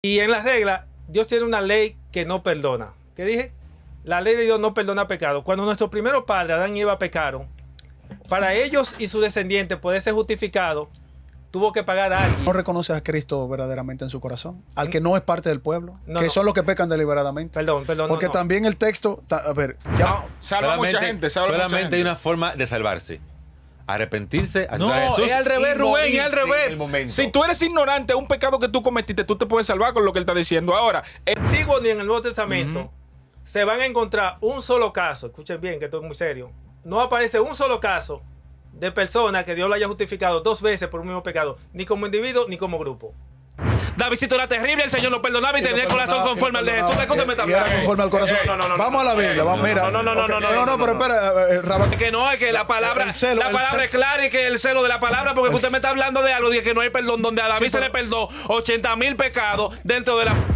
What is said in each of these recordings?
Y en la regla, Dios tiene una ley que no perdona. ¿Qué dije? La ley de Dios no perdona pecado. Cuando nuestros primeros padres, Adán y Eva, pecaron, para ellos y sus descendientes poder ser justificados, tuvo que pagar a alguien. No reconoce a Cristo verdaderamente en su corazón, al que no es parte del pueblo, No, que no. son los que pecan deliberadamente. Perdón, Porque no. también el texto, a ver, ya, Salva a mucha gente, salva a mucha solamente gente. hay una forma de salvarse. Arrepentirse, aceptar a No, Jesús es al revés, y Rubén, es al morirse en revés. el momento. Si tú eres ignorante de un pecado que tú cometiste, tú te puedes salvar con lo que él está diciendo. Ahora, Antiguo ni en el Nuevo Testamento se van a encontrar un solo caso. Escuchen bien, que esto es muy serio. No aparece un solo caso de persona que Dios lo haya justificado 2 veces por un mismo pecado, ni como individuo ni como grupo. Davidcito era terrible, el Señor lo perdonaba y tenía el corazón conforme al de Jesús. ¿De cuándo me está y era hablando? conforme al corazón. No, Vamos a la Biblia, vamos, mira. No, pero espera, Rabat, Que no, es que la palabra, el celo, la el palabra celo. es clara y que el celo de la palabra, porque usted me está hablando de algo de que no hay perdón, donde a David Sí, se pero- le perdonó 80,000 pecados dentro de la...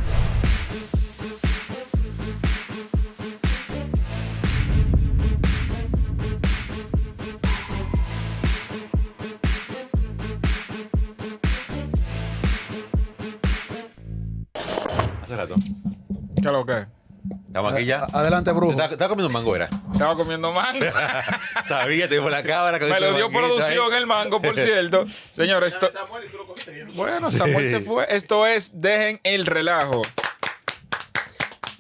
Hace rato. ¿Qué es lo que? Estamos aquí ya. adelante, brujo. ¿Estás comiendo un mango, era? Estaba comiendo mango. Sabía, te dijo la cámara. Me lo dio producción el mango, por cierto. Señor, esto... Bueno, Samuel se fue. Esto es Dejen el relajo.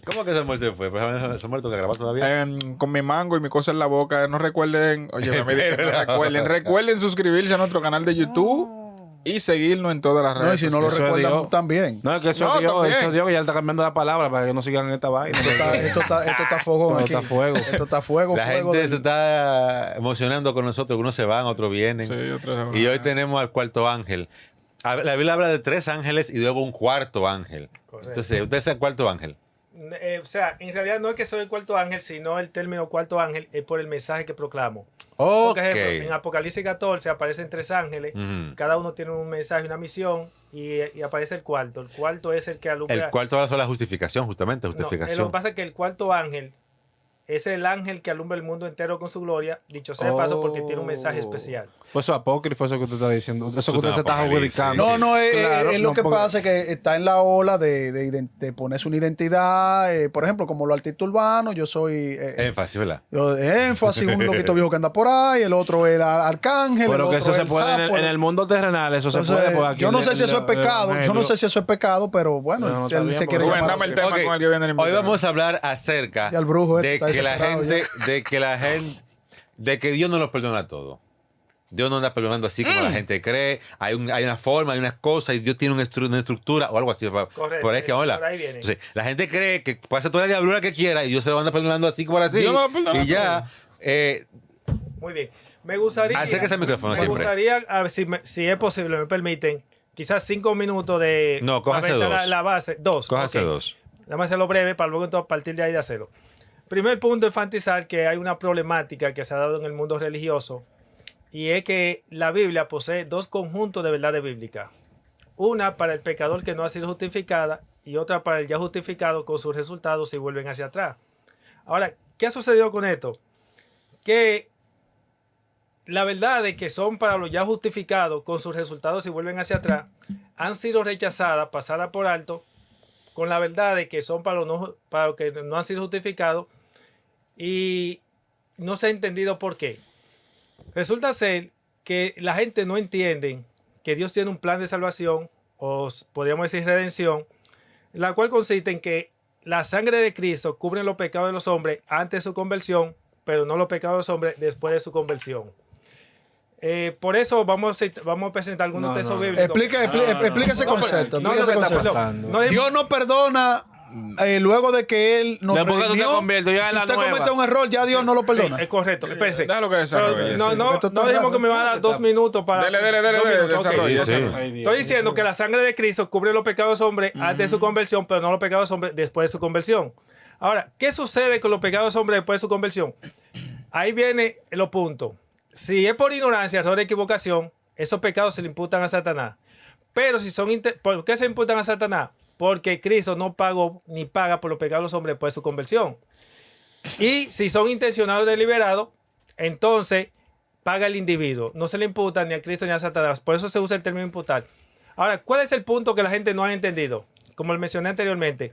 ¿Cómo que Samuel se fue? Pues Samuel toca grabar todavía. Con mi mango y mi cosa en la boca. No recuerden... Oye, me dije, no recuerden. Recuerden suscribirse a nuestro canal de YouTube y seguirnos en todas las redes No, y si no lo sociales. recuerdan también. No, es que eso No, es Dios, también. eso es Dios que ya le está cambiando la palabra para que no sigan en esta vaina. Esto está fogón Todo aquí. está fuego. Esto está fuego, La fuego. gente se está emocionando con nosotros. Unos se van, otros vienen. Sí, otros se van. Y hoy tenemos al cuarto ángel. La Biblia habla de 3 ángeles y luego un cuarto ángel. Correcto. Entonces, ¿usted es el cuarto ángel? O sea, en realidad no es que soy el cuarto ángel, sino el término cuarto ángel es por el mensaje que proclamo. Ok. Por ejemplo, en Apocalipsis 14 aparecen 3 ángeles, Ujú. cada uno tiene un mensaje, una misión, y aparece el cuarto. El cuarto es el que alumbra. El cuarto habla sobre la justificación, justamente. No, lo Justificación. que pasa es que el cuarto ángel es el ángel que alumbra el mundo entero con su gloria, dicho sea de paso, porque tiene un mensaje especial. Pues eso es apócrifo, eso que usted está diciendo. Eso que Eso usted está se está apocalipsis. adjudicando. No, Claro, es lo no, que porque- pasa es que está en la ola de ponerse una identidad, por ejemplo, como los artistas urbanos, yo soy Énfasis, ¿verdad? yo de énfasis, un loquito viejo que anda por ahí, el otro es el arcángel, Pero el que otro eso es se el puede sapo, en el mundo terrenal, eso Entonces, se puede. Porque aquí yo no el- sé si eso es el- pecado, el- yo no sé si eso es pecado, pero bueno, No, si está él bien, se quiere porque- Rubén, llamar dame el así. tema Ok, con el que viene el hoy invitado. vamos a hablar acerca Ya el brujo de está que la desesperado gente, de que la gente, de que Dios no los perdona todo. Dios no anda perdonando así como la gente cree. Hay una forma, hay unas cosas y Dios tiene una estructura o algo así. Correcto, Por ahí es que hola. por ahí viene. Entonces, la gente cree que puede hacer toda la diablura que quiera y Dios se lo anda perdonando así como así. Dios no lo perdona Y ya. Muy bien. Me gustaría. Acérquese al micrófono me siempre. gustaría, a ver si es posible, me permiten, quizás 5 minutos de. No, cójase para aventar 2. La base. 2. Cójase ok. 2. Vamos a hacerlo breve para luego entonces, a partir de ahí de hacerlo. Primer punto, enfatizar que hay una problemática que se ha dado en el mundo religioso y es que la Biblia posee 2 conjuntos de verdades bíblicas. Una para el pecador que no ha sido justificada y otra para el ya justificado con sus resultados si vuelven hacia atrás. Ahora, ¿qué ha sucedido con esto? Que la verdad de que son para los ya justificados con sus resultados si vuelven hacia atrás han sido rechazadas, pasadas por alto, con la verdad de que son para los que no han sido justificados y no se ha entendido por qué. Resulta ser que la gente no entiende que Dios tiene un plan de salvación, o podríamos decir redención, la cual consiste en que la sangre de Cristo cubre los pecados de los hombres antes de su conversión, pero no los pecados de los hombres después de su conversión. Por eso vamos a presentar algunos No, textos no. bíblicos. Explica ese concepto. No, Explica ese no, concepto. pasando. no, Dios no perdona luego de que él nos Después que tú te redimió. conviertes, ya Si en la usted nueva. comete un error, ya Dios no lo perdona. Sí, es correcto. Espérense. Déjalo que desarrolle, Pero sí. no Esto está dijimos raro. que me van a dar 2 minutos para. Dele, 2 minutos, ok. desarrolle. Sí. Estoy diciendo que la sangre de Cristo cubre los pecados de los hombres antes de su conversión, pero no los pecados de los hombres después de su conversión. Ahora, ¿qué sucede con los pecados de los hombres después de su conversión? Ahí viene los puntos. Si es por ignorancia, error o equivocación, esos pecados se le imputan a Satanás. Pero si son... ¿Por qué se imputan a Satanás? Porque Cristo no pagó ni paga por los pecados de los hombres después de su conversión. Y si son intencionados deliberados, entonces paga el individuo. No se le imputa ni a Cristo ni a Satanás. Por eso se usa el término imputar. Ahora, ¿cuál es el punto que la gente no ha entendido? como mencioné anteriormente,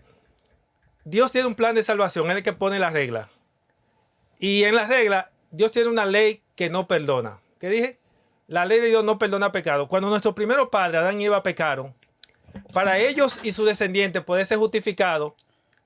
Dios tiene un plan de salvación, Él es el que pone las reglas. Y en las reglas, Dios tiene una ley que no perdona. ¿Qué dije? La ley de Dios no perdona pecado. Cuando nuestros primeros padres, Adán y Eva, pecaron, para ellos y sus descendientes poder ser justificados,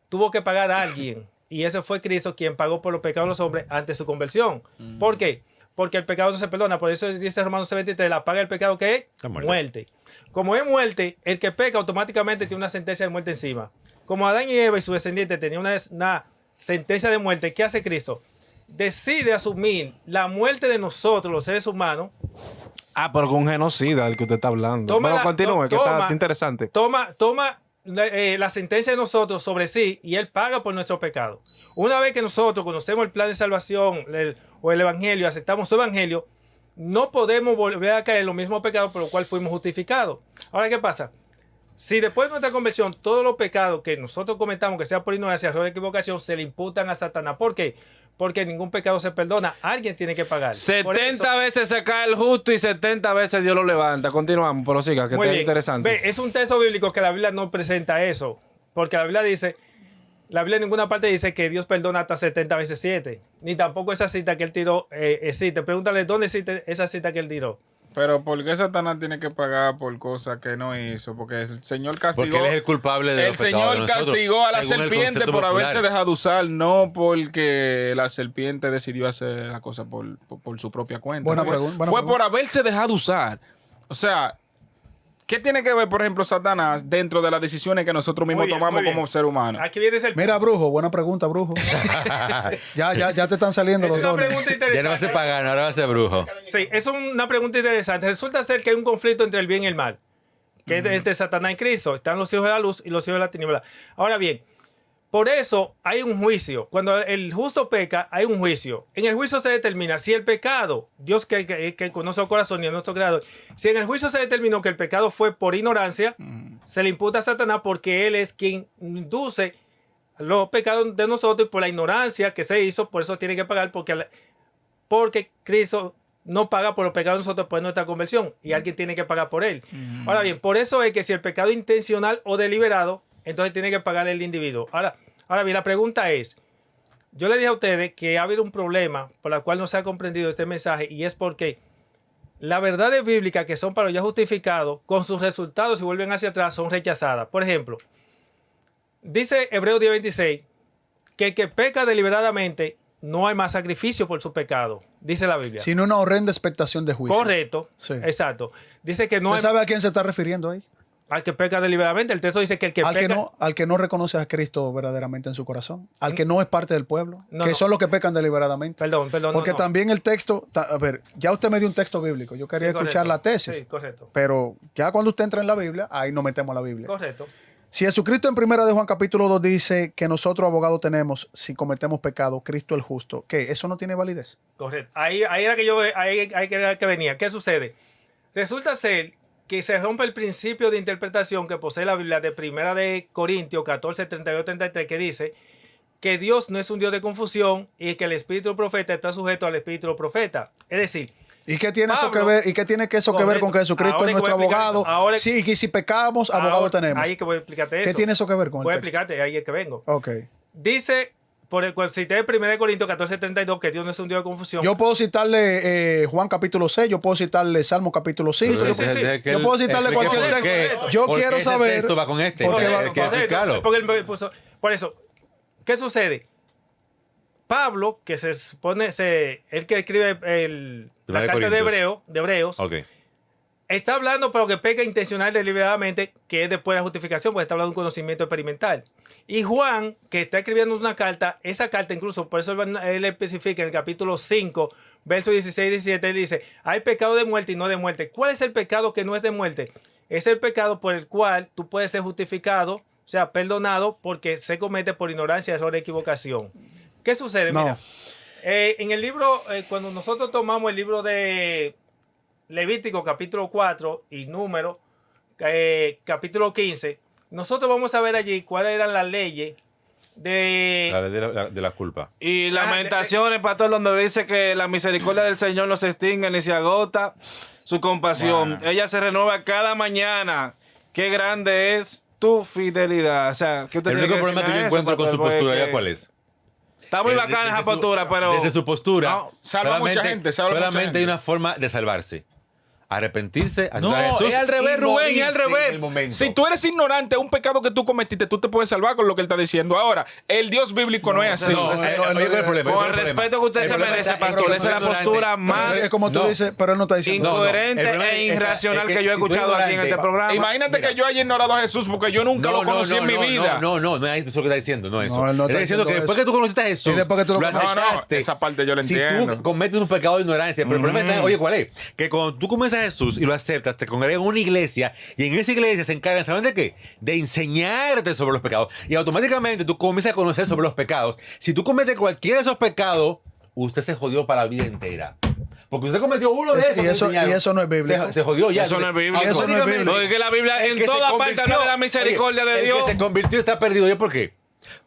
tuvo que pagar a alguien. Y ese fue Cristo quien pagó por los pecados de los hombres ante su conversión. ¿Por qué? Porque el pecado no se perdona. Por eso dice Romanos 6:23, la paga del pecado, ¿qué es? La muerte. Muerte. Como es muerte, el que peca automáticamente tiene una sentencia de muerte encima. Como Adán y Eva y sus descendientes tenían una sentencia de muerte, ¿qué hace Cristo? Decide asumir la muerte de nosotros, los seres humanos. Pero con un genocida del que usted está hablando. Toma Pero la- continúe, que toma- está interesante. Toma la sentencia de nosotros sobre sí y Él paga por nuestro pecado. Una vez que nosotros conocemos el plan de salvación o el evangelio, aceptamos su evangelio, no podemos volver a caer en los mismos pecados por los cuales fuimos justificados. Ahora, ¿qué pasa? Si después de nuestra conversión todos los pecados que nosotros cometamos, que sea por ignorancia, error o equivocación, se le imputan a Satanás. ¿Por qué? Porque ningún pecado se perdona. Alguien tiene que pagar. Por 70 eso- veces se cae el justo y 70 veces Dios lo levanta. Continuamos, pero siga, que Muy está bien. interesante. Ve, es un texto bíblico que la Biblia no presenta eso. Porque la Biblia dice, la Biblia en ninguna parte dice que Dios perdona hasta 70 veces 7. Ni tampoco esa cita que él tiró existe. Pregúntale dónde existe esa cita que él tiró. Pero ¿por qué Satanás tiene que pagar por cosas que no hizo? Porque el Señor castigó. Porque él es el culpable de El los pecados Señor de nosotros, castigó a la según el serpiente concepto por haberse popular. dejado usar, no porque la serpiente decidió hacer la cosa por su propia cuenta. Buena Fue- pregunta, buena Fue pregunta. por haberse dejado usar. O sea, ¿qué tiene que ver, por ejemplo, Satanás dentro de las decisiones que nosotros mismos Muy bien, tomamos muy bien. como ser humano? Aquí viene el Mira, Brujo, buena pregunta, Brujo. ya te están saliendo es los una dones. pregunta Ya no va a ser interesante. pagano, ahora va a ser brujo. Sí, es una pregunta interesante. Resulta ser que hay un conflicto entre el bien y el mal. Que es entre Satanás y Cristo. Están los hijos de la luz y los hijos de la tiniebla. Ahora bien, por eso hay un juicio. Cuando el justo peca, hay un juicio. En el juicio se determina si el pecado, Dios que conoce el corazón y es nuestro creador, si en el juicio se determinó que el pecado fue por ignorancia, se le imputa a Satanás porque él es quien induce los pecados de nosotros y por la ignorancia que se hizo, por eso tiene que pagar porque Cristo no paga por los pecados de nosotros por nuestra conversión y alguien tiene que pagar por él. Ahora bien, por eso es que si el pecado es intencional o deliberado, entonces tiene que pagar el individuo. Ahora bien, la pregunta es, yo le dije a ustedes que ha habido un problema por el cual no se ha comprendido este mensaje y es porque las verdades bíblicas que son para los ya justificados, con sus resultados si vuelven hacia atrás, son rechazadas. Por ejemplo, dice Hebreos 10:26 que el que peca deliberadamente no hay más sacrificio por su pecado, dice la Biblia. Sino una horrenda expectación de juicio. Correcto, Sí. exacto. Dice que no ¿Usted hay sabe a quién se está refiriendo ahí? al que peca deliberadamente. El texto dice que el que peca... Al que no reconoce a Cristo verdaderamente en su corazón. Al que no es parte del pueblo. No, que no. son los que pecan deliberadamente. Perdón. Porque no. también el texto... A ver, ya usted me dio un texto bíblico. Yo quería Sí, escuchar correcto. la tesis. Sí, correcto. Pero ya cuando usted entra en la Biblia, ahí nos metemos a la Biblia. Correcto. Si Jesucristo en 1 de Juan capítulo 2 dice que nosotros abogados tenemos si cometemos pecado, Cristo el justo, ¿qué? ¿Eso no tiene validez? Correcto. Ahí era que ahí era que venía. ¿Qué sucede? Resulta ser que se rompe el principio de interpretación que posee la Biblia de 1 de Corintios 14, 32, 33, que dice que Dios no es un Dios de confusión y que el espíritu del profeta está sujeto al espíritu del profeta. Es decir, ¿Y qué tiene eso que Pablo, ver? ¿Y qué tiene que eso que ver con que Jesucristo Ahora es que voy nuestro a explicar abogado? eso. Ahora- Sí, y si pecamos, abogado ahora- tenemos. Ahí es que voy a explicarte eso. ¿Qué tiene eso que ver con el Voy a texto? explicarte, ahí es que vengo. Ok. Dice, cité 1 Corintios 14, 32, que Dios no es un Dios de confusión. Yo puedo citarle Juan capítulo 6, yo puedo citarle Salmo capítulo 5. Sí, sí, sí. Yo puedo citarle cualquier texto. Yo quiero saber. ¿Por qué texto va con este? Porque va- Hay que Correcto, explicarlo. porque él puso- por eso, ¿qué sucede? Pablo, que se supone, el que escribe la Primera carta Corintios. de Hebreos, Ok. está hablando pero que peca intencional deliberadamente, que es después de la justificación, porque está hablando de un conocimiento experimental. Y Juan, que está escribiendo una carta, esa carta incluso, por eso él especifica en el capítulo 5, versos 16 y 17, él dice, hay pecado de muerte y no de muerte. ¿Cuál es el pecado que no es de muerte? Es el pecado por el cual tú puedes ser justificado, o sea, perdonado, porque se comete por ignorancia, error, equivocación. ¿Qué sucede? No. Mira, en el libro, cuando nosotros tomamos el libro de Levítico capítulo 4 y Número capítulo 15, nosotros vamos a ver allí cuáles eran las leyes De la culpa. Y Lamentaciones, pastor, donde dice que la misericordia del Señor no se extingue ni se agota su compasión. Bueno. Ella se renueva cada mañana. Qué grande es tu fidelidad. O sea, ¿qué usted El tiene único que problema que decirme yo a eso, encuentro con su pastor? Porque postura, ¿ya cuál es? Está muy Desde- bacana esa desde su- postura, pero... Desde su postura, No, salva a mucha gente, salva a mucha solamente hay gente. una forma de salvarse. Arrepentirse, No, aceptar a Jesús es al revés, y Rubén, es al morirse en el revés. momento. Si tú eres ignorante, un pecado que tú cometiste, tú te puedes salvar con lo que él está diciendo. Ahora, el Dios bíblico no es así. No, no, oye, no, ¿cuál es el problema? Con ¿Cuál el es problema? respeto que usted El se problema merece, está- pastor, esa es la ignorante. postura más Es como tú No. dices, pero él no está diciendo. incoherente El problema e está- irracional es que yo he si tú eres escuchado aquí en este ignorante, programa. Imagínate que yo haya ignorado a Jesús porque yo nunca lo conocí en mi vida. No, es eso lo que está diciendo, no es eso. No, él no está diciendo que diciendo después eso. que tú conociste a Jesús, Y después que tú lo conoces. aceptaste. No, esa parte yo la Si entiendo. tú cometes un pecado de ignorancia, pero el problema está, oye, ¿cuál es? Que cuando tú comienzas a Jesús y lo aceptas, te congregas en una iglesia y en esa iglesia se encargan, ¿saben de qué? De enseñarte sobre los pecados. Y automáticamente tú comienzas a conocer sobre los pecados. Si tú cometes cualquiera de esos pecados, usted se jodió para la vida entera. Porque usted cometió uno de Eso- esos. y que le eso- enseñaron. y eso no es bíblico. Se jodió ya. Eso no es bíblico. Eso no es bíblico. No, es que la Biblia El en que se toda parte convirtió- habla de la misericordia Oye, de Dios. El que se convirtió está perdido. ¿Yo por qué?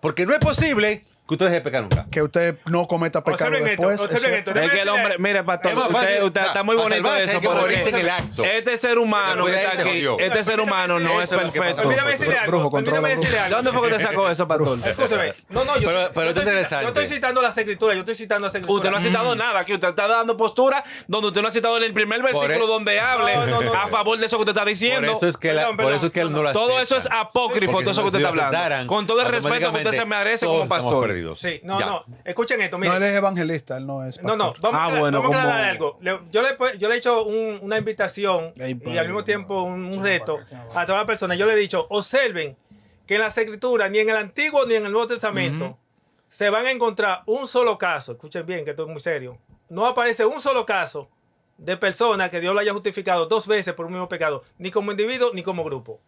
Porque no es posible que usted deje de pecar nunca. Que usted no cometa pecado Observen esto, después. observen esto. Es que el hombre, mire, pastor, Es más fácil, usted o sea, está muy para bonito salvarse eso, hay que porque morirse en el acto. este ser humano que está Se aquí, jodió. este ser humano no es Eso es lo que perfecto. pasa. Permítame decirle algo. Brujo, controla, Permítame decirle algo. ¿Dónde fue que usted sacó eso, pastor? Escúcheme. No, yo Pero yo esto es estoy interesante. yo estoy citando las escrituras. Yo estoy citando las escrituras. Usted no ha citado nada aquí, usted está dando postura donde usted no ha citado en el primer versículo e- donde hable No. a favor de eso que usted está diciendo. Por eso es que, Perdón, por eso es que él no lo Todo eso acepta. es apócrifo, Porque todo eso que usted si está lo hablando. aceptaran, Con todo el respeto que usted se merece como todos estamos pastor. perdidos. Sí, no, Ya. no. Escuchen esto, No, miren. él es evangelista, él no es No, pastor. vamos, Ah, a, bueno, vamos a como- aclarar algo. Yo le he hecho una invitación Ay, y padre. al mismo tiempo un reto a todas las personas. Yo le he dicho, observen que en las escrituras, ni en el Antiguo ni en el Nuevo Testamento, se van a encontrar un solo caso. Escuchen bien, que esto es muy serio. No aparece un solo caso de persona que Dios lo haya justificado 2 veces por un mismo pecado, ni como individuo ni como grupo.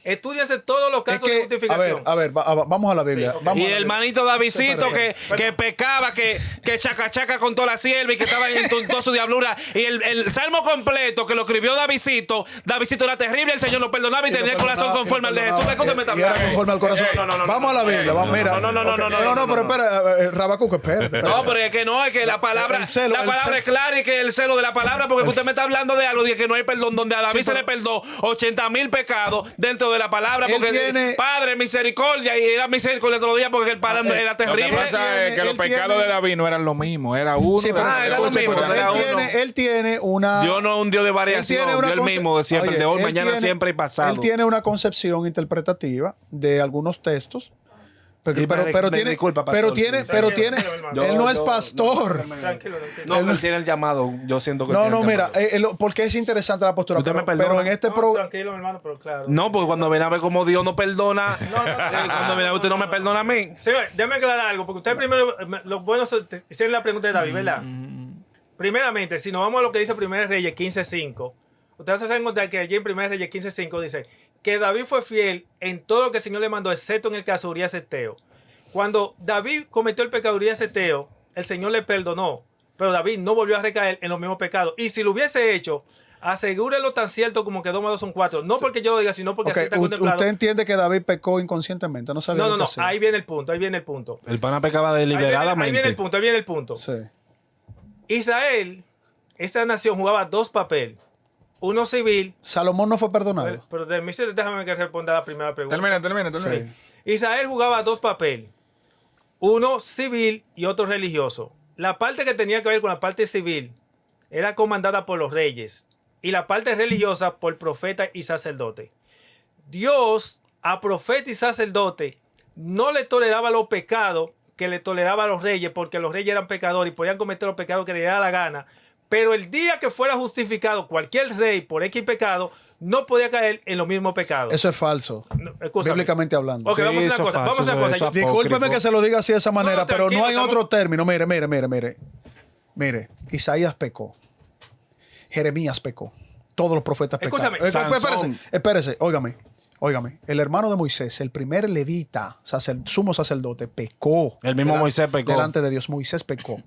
Estudiense todos los Es casos de que, justificación. vamos a la Biblia. Sí, ok. Vamos Y a la el Biblia. manito Davidcito Espérate. que pecaba, que chaca con toda la sierva y que estaba en toda su diablura. Y el salmo completo que lo escribió Davidcito era terrible, el Señor lo perdonaba y Y lo tenía el corazón perdonaba, conforme y al lo de Jesús. ¿De qué usted me está y era hablando? conforme al corazón. No. Vamos a la Biblia. Vamos, mira. No, pero espera, Rabacuco, espérate. No, pero es que la palabra, El celo, el celo. es clara y que el celo de la palabra, porque usted me está hablando de algo de que no hay perdón, donde a David Sí, se le pero- perdonó 80,000 pecados dentro de la palabra, Él porque tiene- Padre, misericordia, y era misericordia todos los días porque el Padre era Lo que terrible. pasa es que Él los pecados tiene- de David no eran lo mismo, era uno. Sí, de pero los era pecados. lo mismo, escucha, era uno. él tiene una. Dios no es un Dios de variación, Él tiene una Dios el mismo de siempre, Oye, de hoy, él mañana, tiene- siempre y pasado. Él tiene una concepción interpretativa de algunos textos. Pero, Y pero me tiene, disculpa, pastor, pero tiene, sí, pero sí. tiene, Yo- él no es pastor. Tranquilo. No, él tiene el llamado, yo siento que No, tiene el mira, llamado. porque es interesante la postura. Usted me Pero, perdona. en este No, programa. tranquilo, mi hermano, pero claro. No, porque cuando viene a ver cómo Dios no perdona, cuando viene a ver usted no me perdona a mí. Señor, déjame aclarar algo, porque usted primero, los buenos hicieron la pregunta de David, ¿verdad? Primeramente, si nos vamos a lo que dice 1 Reyes 15:5, ustedes se van a encontrar que allí en 1 Reyes 15:5 dice que David fue fiel en todo lo que el Señor le mandó, excepto en el caso de Urías Eteo. Cuando David cometió el pecado de Urías Eteo, el Señor le perdonó, pero David no volvió a recaer en los mismos pecados. Y si lo hubiese hecho, asegúrelo tan cierto como que 2 más 2 son 4. No porque yo lo diga, sino porque Ok, así está contemplado. usted entiende que David pecó inconscientemente, no sabía No, lo no, que hacía. ahí viene el punto, ahí viene el punto. El pana pecaba Ahí viene deliberadamente. el punto, ahí viene el punto. Sí. Israel, esta nación jugaba 2 papeles. Uno civil, Salomón no fue perdonado. pero déjame que responda la primera pregunta. Termina. Sí. Israel jugaba 2 papeles. Uno civil y otro religioso. La parte que tenía que ver con la parte civil era comandada por los reyes y la parte religiosa por profeta y sacerdote. Dios a profeta y sacerdote no le toleraba los pecados que le toleraba a los reyes, porque los reyes eran pecadores y podían cometer los pecados que le diera la gana. Pero el día que fuera justificado cualquier rey por X pecado, no podía caer en los mismos pecados. Eso es falso. No, escúchame. Bíblicamente hablando. Ok, Sí, vamos a una eso cosa. es Vamos a una falso, cosa. eso es Discúlpeme apócrifo. que se lo diga así de esa manera, No, pero tranquilo, no hay estamos- otro término. Mire, Isaías pecó. Jeremías pecó. Todos los profetas pecaron. Escúchame, Espérese, óigame. El hermano de Moisés, el primer levita, sumo sacerdote, pecó. El mismo Moisés pecó. Delante de Dios, Moisés pecó.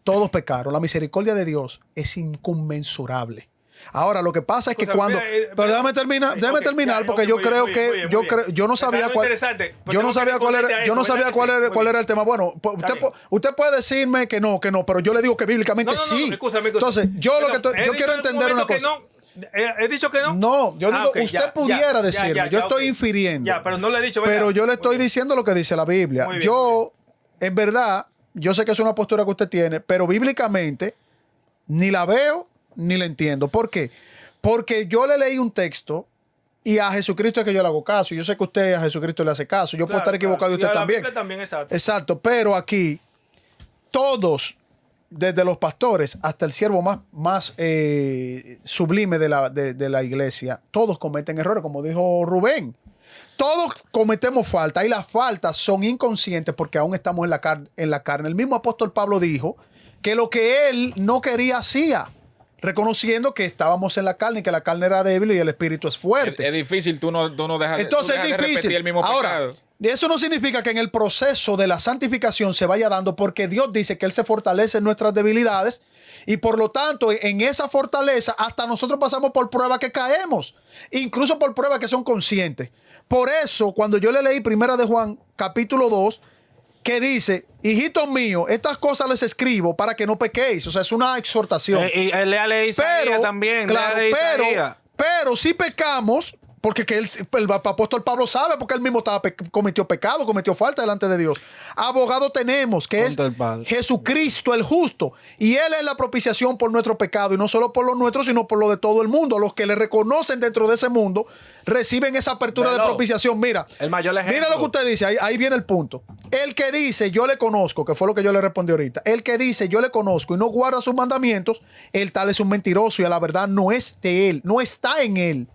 Todos pecaron. La misericordia de Dios es inconmensurable. Ahora, lo que pasa es que Escúchame, cuando. mira, Pero déjame ok, terminar, ya, porque ok, yo muy creo bien, que. muy bien, yo muy bien. creo, yo no sabía Está cuál. interesante, pues Yo no tengo que sabía cuál responderte era. a Yo no eso, sabía ¿verdad cuál que sí? era, Muy cuál bien. era el tema. Bueno, pues, Está bien. usted puede decirme que no, pero yo le digo que bíblicamente No, sí. escúchame. Entonces, yo lo que Perdón, yo quiero he dicho en entender un una momento cosa. ¿He dicho que no? No, yo digo, ok, usted pudiera decirme, yo estoy ok. infiriendo. Ya, pero no le he dicho. ¿verdad? Pero yo le Muy estoy bien. diciendo lo que dice la Biblia. Muy bien, Yo, en verdad, yo sé que es una postura que usted tiene, pero bíblicamente ni la veo ni la entiendo. ¿Por qué? Porque yo le leí un texto y a Jesucristo es que yo le hago caso. Yo sé que usted a Jesucristo le hace caso. Yo puedo estar equivocado y Y usted a la también. Biblia también, exacto. Exacto, pero aquí todos, desde los pastores hasta el siervo más sublime de la iglesia, todos cometen errores, como dijo Rubén. Todos cometemos falta y las faltas son inconscientes porque aún estamos en la carne. El mismo apóstol Pablo dijo que lo que él no quería hacía, reconociendo que estábamos en la carne y que la carne era débil y el espíritu es fuerte. Es difícil, tú no dejas, Entonces tú dejas es de repetir difícil. el mismo Ahora, pecado. eso no significa que en el proceso de la santificación se vaya dando, porque Dios dice que Él se fortalece en nuestras debilidades y por lo tanto en esa fortaleza hasta nosotros pasamos por pruebas que caemos, incluso por pruebas que son conscientes. Por eso, cuando yo le leí 1 de Juan capítulo 2, que dice, hijitos míos, estas cosas les escribo para que no pequéis. O sea, es una exhortación. Y léale Isaías también. Claro, léale Isaías. pero si pecamos, porque que el apóstol Pablo sabe, porque él mismo cometió pecado, cometió falta delante de Dios. Abogado tenemos, que Contra es el Padre. Jesucristo el justo. Y Él es la propiciación por nuestro pecado. Y no solo por los nuestros, sino por lo de todo el mundo. Los que le reconocen dentro de ese mundo reciben esa apertura de Velo. propiciación. Mira, El mayor ejemplo. mira lo que usted dice. Ahí viene el punto. El que dice, yo le conozco, que fue lo que yo le respondí ahorita. El que dice, yo le conozco y no guarda sus mandamientos, el tal es un mentiroso y a la verdad no es de él, no está en él.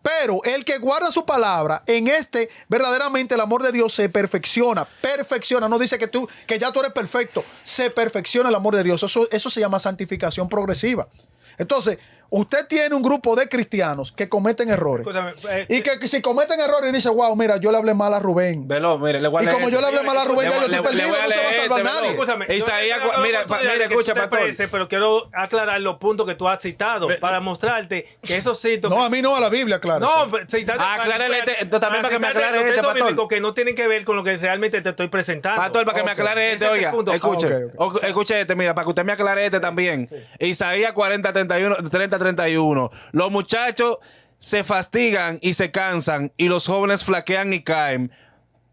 Pero el que guarda su palabra, en este verdaderamente el amor de Dios se perfecciona. Perfecciona, no dice que ya tú eres perfecto. Se perfecciona el amor de Dios. Eso se llama santificación progresiva. Entonces, usted tiene un grupo de cristianos que cometen errores. Escúchame, Y que si cometen errores y dice, wow, mira, yo le hablé mal a Rubén. Velo, mire, le voy a Y leer como este. yo le hablé mal a Rubén, ya yo estoy le perdido, voy a no se va a leer salvar este, nadie. Escúchame, Isaías, yo mira, escucha, te pastor. parece, pero quiero aclarar los puntos que tú has citado para mostrarte que esos citos. No, a mí no, a la Biblia, claro. No, sí. citarte. Aclárale también para que me aclare los este, textos pastor. bíblicos que no tienen que ver con lo que realmente te estoy presentando. Pastor, para que me Ok. aclare este, Ese es el oiga, punto. escuche, Ah, ok. escuche este, mira, para que usted me aclare este también. Isaías 30:31. Los muchachos se fastigan y se cansan, y los jóvenes flaquean y caen.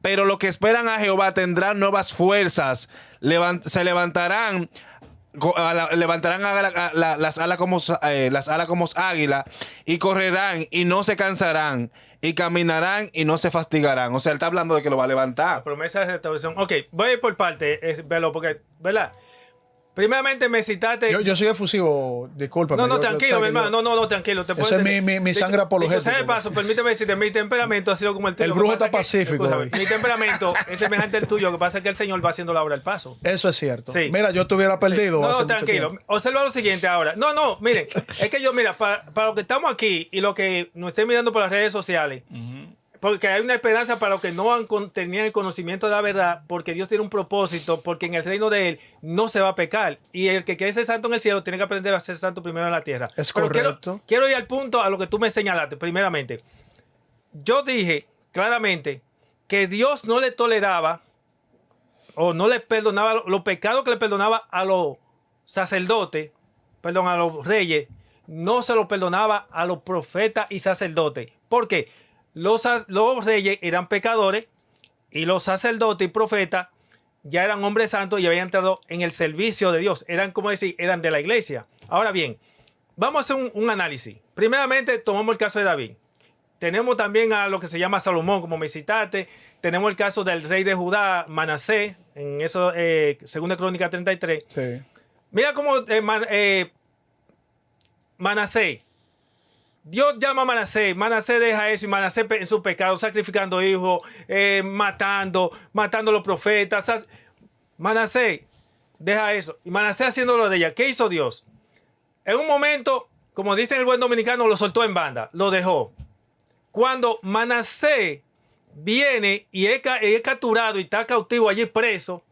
Pero los que esperan a Jehová tendrán nuevas fuerzas, se levantarán. Levantarán las alas como águila y correrán y no se cansarán y caminarán y no se fatigarán. O sea, él está hablando de que lo va a levantar. Promesa de restauración. Ok, voy a ir por parte, Velo, porque, ¿verdad? Primeramente me citaste. Yo soy efusivo, discúlpame. No, Yo- tranquilo, yo- mi hermano. No, tranquilo. Te Eso puedo es entender. mi sangre apologética. Dicho sea de paso, permíteme decirte, mi temperamento ha sido como el tuyo. El Lo que brujo pasa está es que- pacífico escúchame, hoy. mi temperamento es semejante al tuyo. Lo que pasa es que el Señor va haciendo la obra al paso. Eso es cierto. Sí. Mira, yo estuviera perdido. hace No, mucho tranquilo. tiempo. Observa lo siguiente ahora. No, miren. Es que yo, mira, para lo que estamos aquí y lo que nos estén mirando por las redes sociales, porque hay una esperanza para los que no tenían el conocimiento de la verdad, porque Dios tiene un propósito, porque en el reino de Él no se va a pecar. Y el que quiere ser santo en el cielo tiene que aprender a ser santo primero en la tierra. Es Pero correcto. Quiero ir al punto a lo que tú me señalaste, primeramente. Yo dije claramente que Dios no le toleraba o no le perdonaba los pecados que le perdonaba a los sacerdotes, perdón, a los reyes, no se los perdonaba a los profetas y sacerdotes. ¿Por qué? Los reyes eran pecadores y los sacerdotes y profetas ya eran hombres santos y habían entrado en el servicio de Dios. Eran, como decir, eran de la iglesia. Ahora bien, vamos a hacer un análisis. Primeramente, tomamos el caso de David. Tenemos también a lo que se llama Salomón, como me citaste. Tenemos el caso del rey de Judá, Manasés, en eso, 2 Crónica 33. Sí. Mira cómo Manasés. Dios llama a Manasés. Manasés deja eso y Manasés en su pecado, sacrificando hijos, matando a los profetas. Manasés deja eso. Y Manasés haciendo lo de ella. ¿Qué hizo Dios? En un momento, como dice el buen dominicano, lo soltó en banda, lo dejó. Cuando Manasés viene y es capturado y está cautivo allí preso,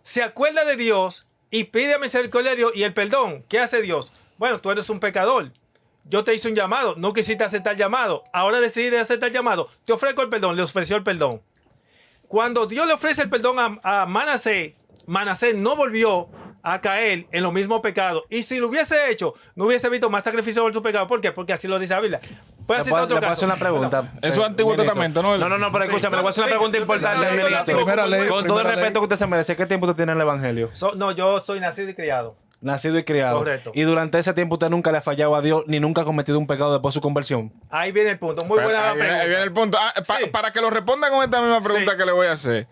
se acuerda de Dios y pide misericordia de Dios y el perdón. ¿Qué hace Dios? Bueno, tú eres un pecador. Yo te hice un llamado, no quisiste aceptar el llamado. Ahora decidí aceptar el llamado. Te ofrezco el perdón. Le ofreció el perdón. Cuando Dios le ofrece el perdón a Manasés, Manasés no volvió a caer en los mismos pecados. Y si lo hubiese hecho, no hubiese visto más sacrificio por su pecado. ¿Por qué? Porque así lo dice la Biblia. Puede Le puedo hacer una pregunta. Eso es Antiguo Testamento, ¿no? No, pero escúchame, le voy a hacer una pregunta importante. Ministro. Primera ley. Con todo el primera respeto ley. que usted se merece, ¿qué tiempo usted tiene en el Evangelio? No, yo soy nacido y criado. Nacido y criado. Correcto. Y durante ese tiempo usted nunca le ha fallado a Dios ni nunca ha cometido un pecado después de su conversión. Ahí viene el punto. Muy Pero buena la ahí viene, pregunta. ahí viene el punto. Sí. Para que lo responda con esta misma pregunta Sí. que le voy a hacer.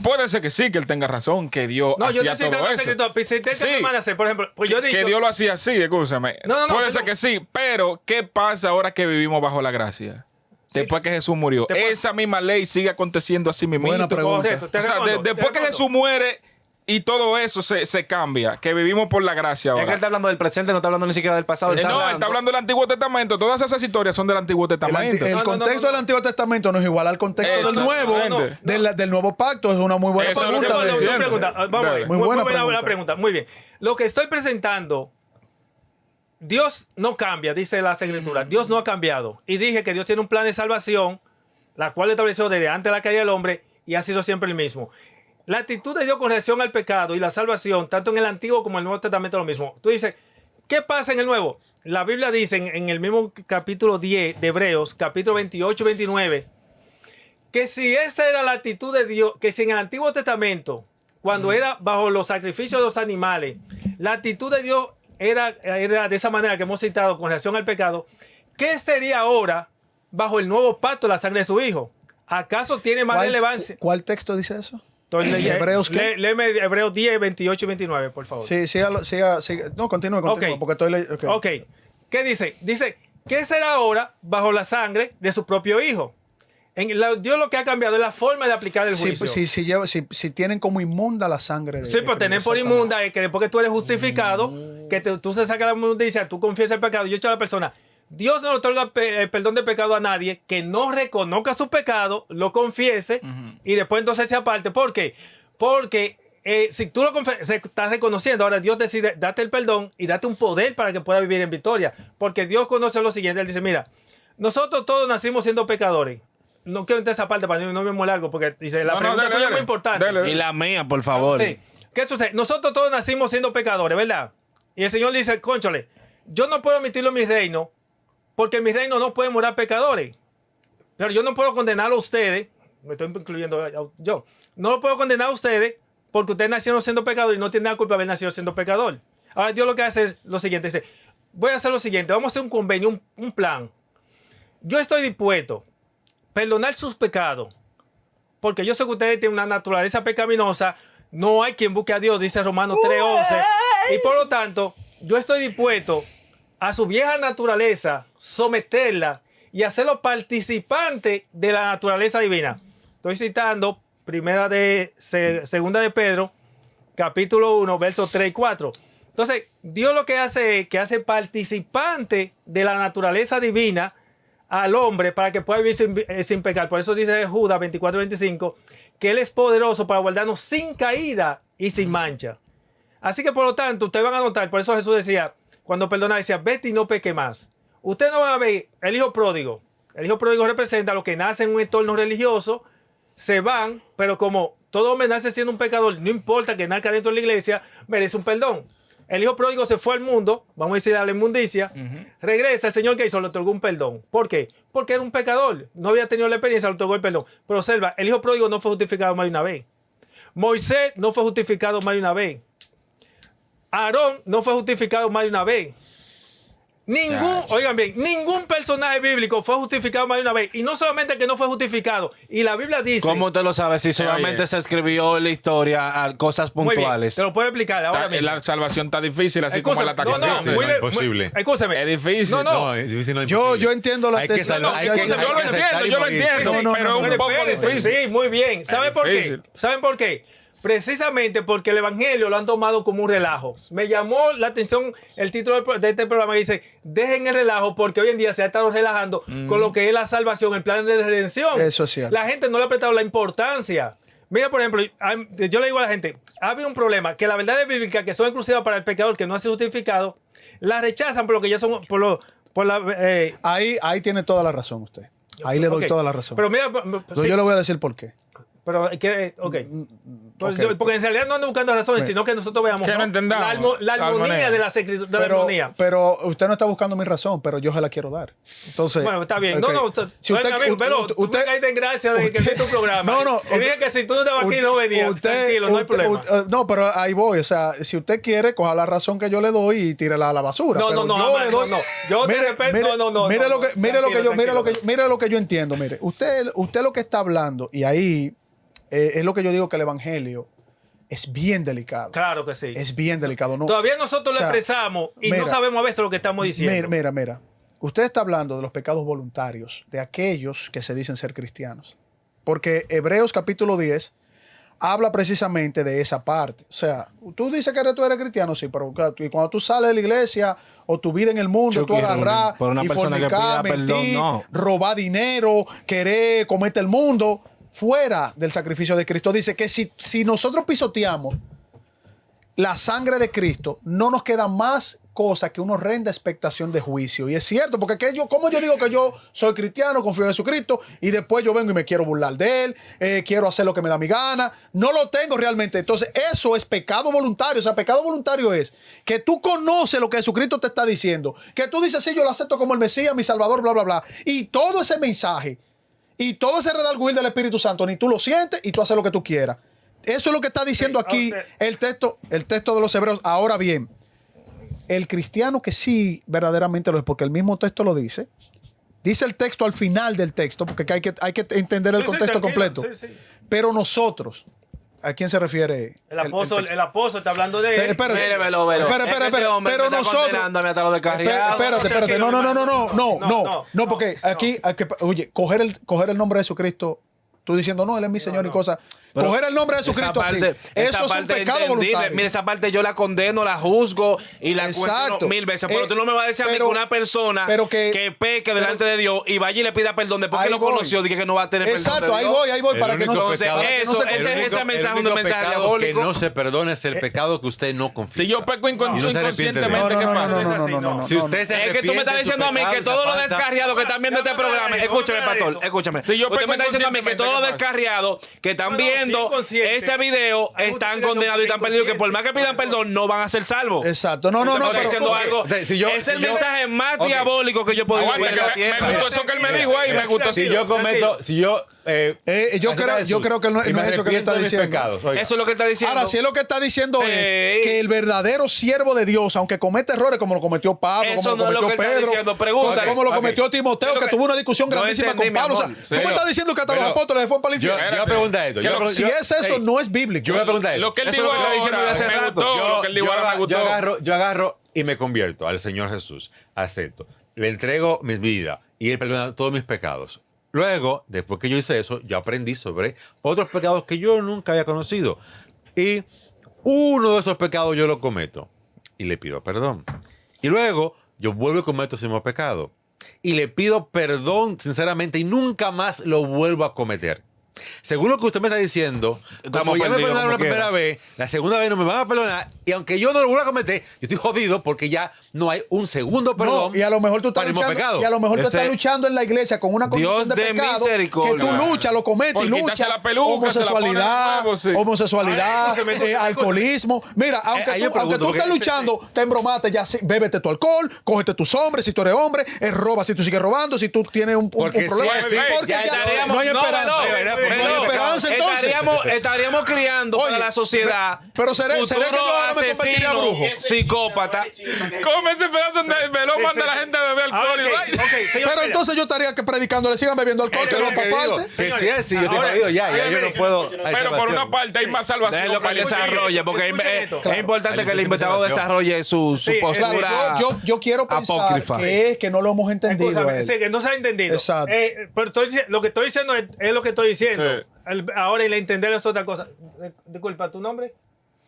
Puede ser que sí, que él tenga razón, que Dios No, yo no hacía estoy todo dando eso. secreto. Si usted Sí. que me van a hacer, por ejemplo, pues yo he dicho. Que Dios lo hacía así, escúchame. No, Puede pero- ser que sí, pero ¿qué pasa ahora que vivimos bajo la gracia? Después que Jesús murió. Te puedo- Esa misma ley sigue aconteciendo así mismo. Buena pregunta. Correcto, te O sea, respondo, te después que respondo. Jesús muere y todo eso se cambia, que vivimos por la gracia Es que él ahora. está hablando del presente, no está hablando ni siquiera del pasado. No, él está hablando del Antiguo Testamento. Todas esas historias son del Antiguo Testamento. El No, no, contexto no. del Antiguo Testamento no es igual al contexto del nuevo, Exactamente. del nuevo pacto. Es una muy buena Eso es lo que pregunta. estoy de- diciendo. Vamos a ver. Muy Muy buena buena pregunta. pregunta. Muy bien. Lo que estoy presentando, Dios no cambia, dice la Escritura. Dios no ha cambiado. Y dije que Dios tiene un plan de salvación, la cual estableció desde antes de la caída del hombre y ha sido siempre el mismo. La actitud de Dios con relación al pecado y la salvación, tanto en el Antiguo como en el Nuevo Testamento, es lo mismo. Tú dices, ¿qué pasa en el Nuevo? La Biblia dice en el mismo capítulo 10 de Hebreos, capítulo 28 y 29, que si esa era la actitud de Dios, que si en el Antiguo Testamento, cuando era bajo los sacrificios de los animales, la actitud de Dios era de esa manera que hemos citado con relación al pecado, ¿qué sería ahora bajo el nuevo pacto, la sangre de su Hijo? ¿Acaso tiene más relevancia? ¿Cuál texto dice eso? Entonces, ¿Hebreos qué? Léeme Hebreos 10, 28 y 29, por favor. Sí, siga. No, continúe, Ok. porque estoy leyendo. Ok. ¿Qué dice? Dice, ¿qué será ahora bajo la sangre de su propio Hijo? Dios lo que ha cambiado es la forma de aplicar el juicio. Si tienen como inmunda la sangre de Sí, pero tener por inmunda es que después que tú eres justificado, que tú se sacas la inmundicia, tú confiesas el pecado. Yo he dicho a la persona, Dios no le otorga el perdón de pecado a nadie que no reconozca su pecado, lo confiese y después entonces se aparte. ¿Por qué? Porque si tú lo estás reconociendo, ahora Dios decide date el perdón y date un poder para que pueda vivir en victoria. Porque Dios conoce lo siguiente, Él dice, mira, nosotros todos nacimos siendo pecadores. No quiero entrar esa parte para no irme muy largo porque dice, la pregunta tuya es muy importante. dale. Y la mía, por favor. Sí. ¿Qué sucede? Nosotros todos nacimos siendo pecadores, ¿verdad? Y el Señor le dice, cónchale, yo no puedo admitirlo en mi reino porque en mi reino no pueden morar pecadores. Pero yo no puedo condenarlo a ustedes, me estoy incluyendo yo, no lo puedo condenar a ustedes porque ustedes nacieron siendo pecadores y no tienen la culpa de haber nacido siendo pecador. Ahora Dios lo que hace es lo siguiente, dice, voy a hacer lo siguiente, vamos a hacer un convenio, un plan. Yo estoy dispuesto a perdonar sus pecados porque yo sé que ustedes tienen una naturaleza pecaminosa, no hay quien busque a Dios, dice Romanos 3:11, y por lo tanto, yo estoy dispuesto a su vieja naturaleza, someterla y hacerlo participante de la naturaleza divina. Estoy citando segunda de Pedro, capítulo 1, versos 3 y 4. Entonces, Dios lo que hace es que hace participante de la naturaleza divina al hombre para que pueda vivir sin pecar. Por eso dice Judas 24:25 que Él es poderoso para guardarnos sin caída y sin mancha. Así que por lo tanto, ustedes van a notar, por eso Jesús decía, cuando perdonaba, decía, vete y no peque más. Ustedes no van a ver el hijo pródigo. El hijo pródigo representa a los que nacen en un entorno religioso, se van, pero como todo hombre nace siendo un pecador, no importa que nazca dentro de la iglesia, merece un perdón. El hijo pródigo se fue al mundo, vamos a decir a la inmundicia, regresa, el Señor que hizo, le otorgó un perdón. ¿Por qué? Porque era un pecador, no había tenido la experiencia, le otorgó el perdón. Pero observa, el hijo pródigo no fue justificado más de una vez. Moisés no fue justificado más de una vez. Aarón no fue justificado más de una vez. Oigan bien, ningún personaje bíblico fue justificado más de una vez. Y no solamente que no fue justificado, y la Biblia dice... ¿Cómo usted lo sabe? Si solamente Oye. se escribió en la historia cosas Muy bien, puntuales. te lo puedo explicar ahora mismo. La salvación está difícil, así como el ataque. No, Sí, muy no, imposible. Escúcheme. Es difícil. No. es difícil, no es Yo imposible. entiendo la Hay que tesis. salvar- No, hay que- escúchame, hay yo que lo aceptar y yo lo morir. entiendo, No, pero es un poco Espérese, difícil. Sí, muy bien. ¿Saben por qué? difícil. ¿Saben por qué? Precisamente porque el evangelio lo han tomado como un relajo. Me llamó la atención el título de este programa que dice, dejen el relajo porque hoy en día se ha estado relajando con lo que es la salvación, el plan de redención. Eso es cierto. La gente no le ha prestado la importancia. Mira, por ejemplo, yo le digo a la gente, ha habido un problema que la verdad bíblica que son exclusivas para el pecador que no ha sido justificado, la rechazan por lo que ya son, Ahí tiene toda la razón usted. Ahí le doy Ok. toda la razón. Pero mira, Yo le voy a decir por qué. pero ok. Pues Ok. porque en realidad no ando buscando razones, sino que nosotros veamos Que no entendamos la la armonía armonía. de las escrituras, de la armonía. Pero usted no está buscando mi razón, pero yo se la quiero dar. Entonces, Bueno, está bien. ok. No, usted, pero tú me caíste en gracia de que es tu programa. No, y dije que si tú no estabas aquí no venías. Tranquilo, no hay problema. No, pero ahí voy. O sea, si usted quiere, coja la razón que yo le doy y tírela a la basura. No, Pero no, yo jamás, le doy. no. Yo te respeto, no. Mire lo que, mire lo que yo, mire lo que, tranquilo. mire lo que yo entiendo. Mire, usted lo que está hablando, y ahí es lo que yo digo que el evangelio es bien delicado. Claro que sí. Es bien delicado. No, Todavía nosotros o sea, lo expresamos y no mira, sabemos a veces lo que estamos diciendo. Mira. Usted está hablando de los pecados voluntarios, de aquellos que se dicen ser cristianos. Porque Hebreos capítulo 10 habla precisamente de esa parte. O sea, tú dices que tú eres cristiano, sí, pero claro, y cuando tú sales de la iglesia o tu vida en el mundo, Chucky, tú agarrás por una y persona que fornicar, pida perdón, mentir, no. robar dinero, querer comerte el mundo, fuera del sacrificio de Cristo. Dice que si nosotros pisoteamos la sangre de Cristo, no nos queda más cosa que una horrenda expectación de juicio. Y es cierto, porque ¿cómo yo digo que yo soy cristiano, confío en Jesucristo, y después yo vengo y me quiero burlar de él, quiero hacer lo que me da mi gana? No lo tengo realmente. Entonces, eso es pecado voluntario. O sea, pecado voluntario es que tú conoces lo que Jesucristo te está diciendo, que tú dices, sí, yo lo acepto como el Mesías, mi Salvador, bla, bla, bla. Y todo ese mensaje y todo ese redalguil del Espíritu Santo, ni tú lo sientes y tú haces lo que tú quieras. Eso es lo que está diciendo aquí el texto de los Hebreos. Ahora bien, el cristiano que sí verdaderamente lo es, porque el mismo texto lo dice. Dice el texto al final del texto, porque hay que entender el Sí, sí, contexto tranquilo, completo. sí, sí. Pero nosotros, ¿a quién se refiere? El apóstol está hablando de Sí, él. espérate. Mire, velo. Espera, Es que este hombre pero me está nosotros. condenándome hasta los descarriados. Espérate. No, porque aquí hay que, oye, coger el nombre de Jesucristo, tú diciendo, no, él es mi Señor y cosas. Pero Coger el nombre de Jesucristo así. Eso es un parte pecado entendible. voluntario. Mira, esa parte yo la condeno, la juzgo y la Exacto. cuestiono 1000 veces. Pero tú no me vas a decir a mí que pero- una persona pero que peque delante de Dios y vaya y le pida perdón después que Ahí lo voy. conoció, dije que no va a tener Exacto, perdón de Dios. ahí voy, El para que no único se Entonces, pecado- eso, para que no se- ese mensaje es un único mensaje pecado diabólico. que no se perdona es el pecado que usted no confía. Si yo peco Y no se arrepiente de inconscientemente, él. ¿qué pasa? No. Si usted se Es que tú me arrepiente estás de su diciendo a mí pecado que y se todos los aparta- descarriados que están viendo este programa, escúchame, pastor, escúchame. Si yo Usted peco me está diciendo a mí que todos los inconscientemente, ¿qué pasa? descarriados que están No, no, viendo sí, inconsciente. este video están condenados y están perdidos, que por más que pidan perdón, no van a ser salvos. Exacto, no, Usted me está pero diciendo ok, algo. o sea, si yo- Es si el yo- mensaje más ok. diabólico que yo puedo Aguanta, ver en la que me tierra. gustó eso que él me dijo ahí, me gustó. Si yo cometo, si yo yo creo que no es eso que él está diciendo. Eso es lo que él está diciendo. Ahora, si es lo que está diciendo Ey. es que el verdadero siervo de Dios, aunque comete errores como lo cometió Pablo, Eso como no es lo lo cometió que él está Pedro, diciendo. Pregúntale. como lo Ok. cometió Timoteo, Pero que que- tuvo una discusión no grandísima entendí, con Pablo. O sea, mi amor. tú me estás diciendo que hasta los Pero- apóstoles se fueron para el Yo infierno. voy a preguntar esto. Si es eso, no es bíblico. Yo voy a preguntar esto. Lo que él Eso es dijo lo que está diciendo ahora, de hace me rato. gustó. Lo que él dijo ahora me gustó. Yo agarro y me convierto al Señor Jesús. Acepto. Le entrego mi vida y Él perdona todos mis pecados. Luego, después que yo hice eso, yo aprendí sobre otros pecados que yo nunca había conocido. Y uno de esos pecados yo lo cometo y le pido perdón. Y luego yo vuelvo y cometo ese mismo pecado. Y le pido perdón sinceramente y nunca más lo vuelvo a cometer. Según lo que usted me está diciendo, Estamos como ya me perdidos perdonaron la como primera vez, la segunda vez no me van a perdonar. Y aunque yo no lo vuelva a cometer, yo estoy jodido porque ya no hay un segundo perdón. No, y a lo mejor tú estás para el mismo luchando, pecado. y a lo mejor tú Ese- estás luchando en la iglesia con una condición Dios de de pecado misericordia. que tú luchas, lo cometes Por y quitarse luchas. la peluca, se la pone de Homosexualidad, nuevo, sí. homosexualidad, Escúchame, alcoholismo. Mira, aunque ahí yo tú pregunto, estés porque- luchando, te embromate, ya bébete tu alcohol, cógete tus hombres si tú eres hombre, roba si tú sigues robando, si tú tienes un Porque problema. sí, sí, porque ya ya Estaríamos- no hay no, esperanza. veló, No hay esperanza entonces. Estaríamos criando Oye, para la sociedad. pero seré que yo ahora me convertiría en brujo. Psicópata. Come ese pedazo de melón, manda a la gente a beber alcohol. y vaina. Pero entonces yo estaría que predicándole, sigan bebiendo alcohol, que Eso es no lo que para digo. parte. Que sí, sí, yo estoy Ahora, jodido ya yo mire, no puedo. hay Pero por salvación. una parte hay más salvación. Déjenlo que él para el- desarrolle, porque Escuchen es importante Hay que el mucha invitado información. desarrolle su Sí, postura. Claro, yo quiero pensar apócrifa. que es que no lo hemos entendido. Escúchame, a él. sí, que no se ha entendido. Exacto. Pero lo que estoy diciendo es lo que estoy diciendo. Sí. Ahora y le entender es otra cosa. Disculpa, ¿tu nombre?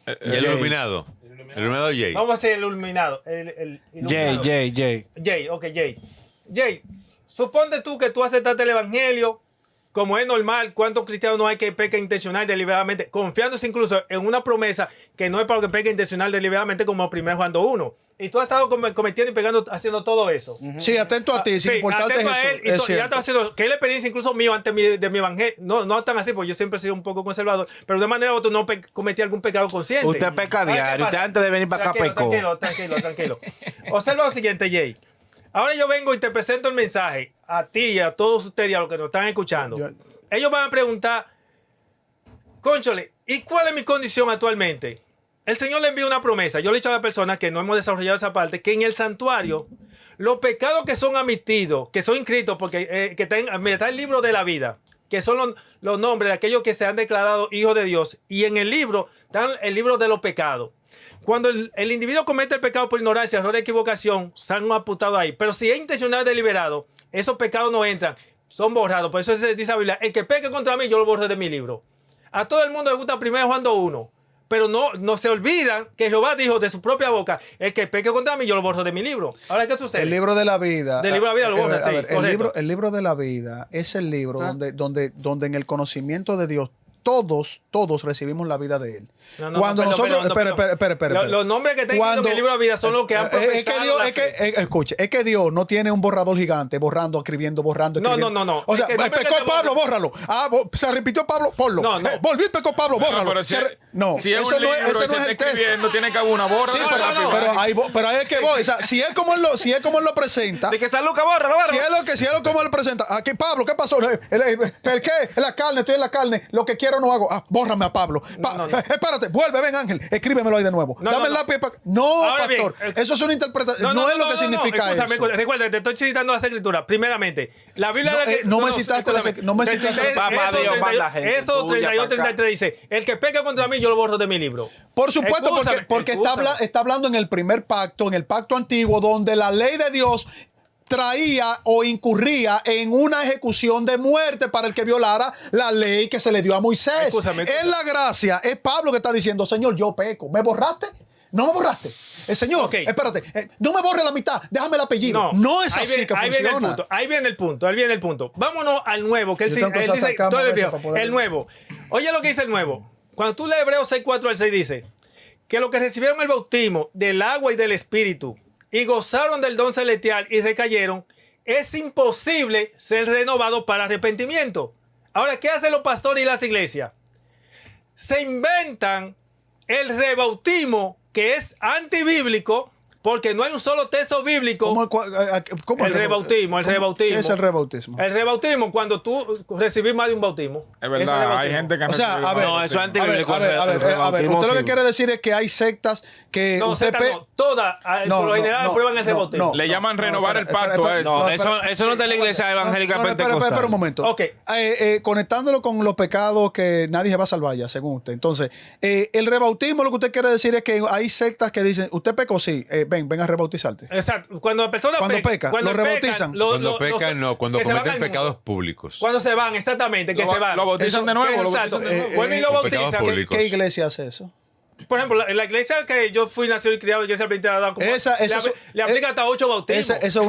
El iluminado. El iluminado Jay. Vamos a hacer el iluminado. El iluminado. Jay. Jay, ok, Jay. Jay, suponte tú que tú aceptaste el evangelio como es normal, ¿cuántos cristianos no hay que pecan intencional deliberadamente? Confiándose incluso en una promesa que no es para que peque intencional deliberadamente como 1 Juan 2:1. Y tú has estado cometiendo y pegando, haciendo todo eso. Sí, atento a ti, sin importarte atento eso. a él, y es ya cierto. está haciendo, que es la experiencia incluso mío antes de mi evangelio. No tan así, porque yo siempre he sido un poco conservador, pero de manera u otra no cometí algún pecado consciente. Usted peca Ahora, ¿qué diario. Usted pasa? antes de venir para acá pecó. Tranquilo. Observa lo siguiente, Jay. Ahora yo vengo y te presento el mensaje a ti y a todos ustedes y a los que nos están escuchando. Ellos van a preguntar, cónchole, ¿y cuál es mi condición actualmente? El Señor le envía una promesa. Yo le he dicho a la persona que no hemos desarrollado esa parte, que en el santuario, los pecados que son admitidos, que son inscritos, porque está el libro de la vida, que son los nombres de aquellos que se han declarado hijos de Dios, y en el libro está el libro de los pecados. Cuando el individuo comete el pecado por ignorancia, error, equivocación, se han apuntado ahí. Pero si es intencional deliberado, esos pecados no entran, son borrados. Por eso dice la Biblia, el que peque contra mí, yo lo borré de mi libro. A todo el mundo le gusta 1 Juan 2:1. Pero no se olvidan que Jehová dijo de su propia boca, el que peque contra mí, yo lo borro de mi libro. Ahora, ¿qué sucede? El libro de la vida. Del libro de la vida lo borra, sí, correcto. el libro de la vida es el libro donde en el conocimiento de Dios todos recibimos la vida de él. Cuando nosotros... Espera. Los nombres que tengo en el libro de la vida son los que han profesado escuche, es que Dios no tiene un borrador gigante borrando, escribiendo. No. O sea, Es que el nombre pecó que se Pablo, borra. bórralo. Se repitió Pablo, ponlo. No. Volvió y pecó Pablo, bórralo. pero si es eso un no libro ese y se no es está el texto. escribiendo, tiene que haber una borra. Sí, no. pero ahí es que voy. O sea, si es como él lo presenta. De que San Lucas, bórralo. Si es lo como él lo presenta. Aquí, Pablo, ¿qué pasó? ¿El qué? En la carne, estoy en la carne. Lo que quiero no hago. Bórrame a Pablo. Espérate, vuelve, ven, Ángel. Escríbemelo ahí de nuevo. Dame el lápiz. No, Ahora pastor. bien, eso es una interpretación. No es lo que significa eso. Recuerda, te estoy citando las escrituras. Primeramente, la Biblia... No me citaste las... No me citaste... Eso 32-33 dice, el que peca contra mí, yo lo borro de mi libro. Por supuesto, porque Escúchame. está hablando en el primer pacto, en el pacto antiguo, donde la ley de Dios traía o incurría en una ejecución de muerte para el que violara la ley que se le dio a Moisés. Escúchame. En la gracia, es Pablo que está diciendo, Señor, yo peco. ¿Me borraste? ¿No me borraste? El Señor, Ok. espérate, no me borre la mitad, déjame el apellido. No es así que funciona. Ahí viene el punto. Vámonos al nuevo, que él Yo dice, tengo que sacar todo el eso viejo, para poder- el nuevo. Oye lo que dice el nuevo. Cuando tú lees Hebreos 6:4 al 6 dice que los que recibieron el bautismo del agua y del espíritu y gozaron del don celestial y recayeron, es imposible ser renovado para arrepentimiento. Ahora, ¿qué hacen los pastores y las iglesias? Se inventan el rebautismo que es antibíblico porque no hay un solo texto bíblico. ¿Cómo El rebautismo. ¿Qué es el rebautismo? El rebautismo cuando tú recibís más de un bautismo. Es Eso es verdad, rebautismo. hay gente que O sea, a ver, No, eso es antibíblico. A ver, el rebautismo, usted lo que sí. quiere decir es que hay sectas que No, usted sectas no, todas, por lo general, aprueban el rebautismo. Le llaman renovar el pacto a eso. No, eso no está en la iglesia evangélica pentecostal. Espera un momento. Ok. Conectándolo con los pecados que nadie se va a salvar ya, según usted. Entonces, el rebautismo lo que usted quiere decir es que hay sectas que dicen, usted pecó, sí, ven a rebautizarte. Exacto. Cuando la persona Cuando peca, lo rebautizan. Cuando pecan, no. Cuando que se van cometen al pecados mundo. públicos. Cuando se van, exactamente, que Lo- se van. lo bautizan de nuevo, lo Exacto. bautizan de nuevo. Vuelven y lo Con pecados bautizan. públicos. ¿Qué iglesia hace eso? Por ejemplo, la iglesia que yo fui nacido y criado, la iglesia adventista, le aplica hasta 8 bautismos. Eso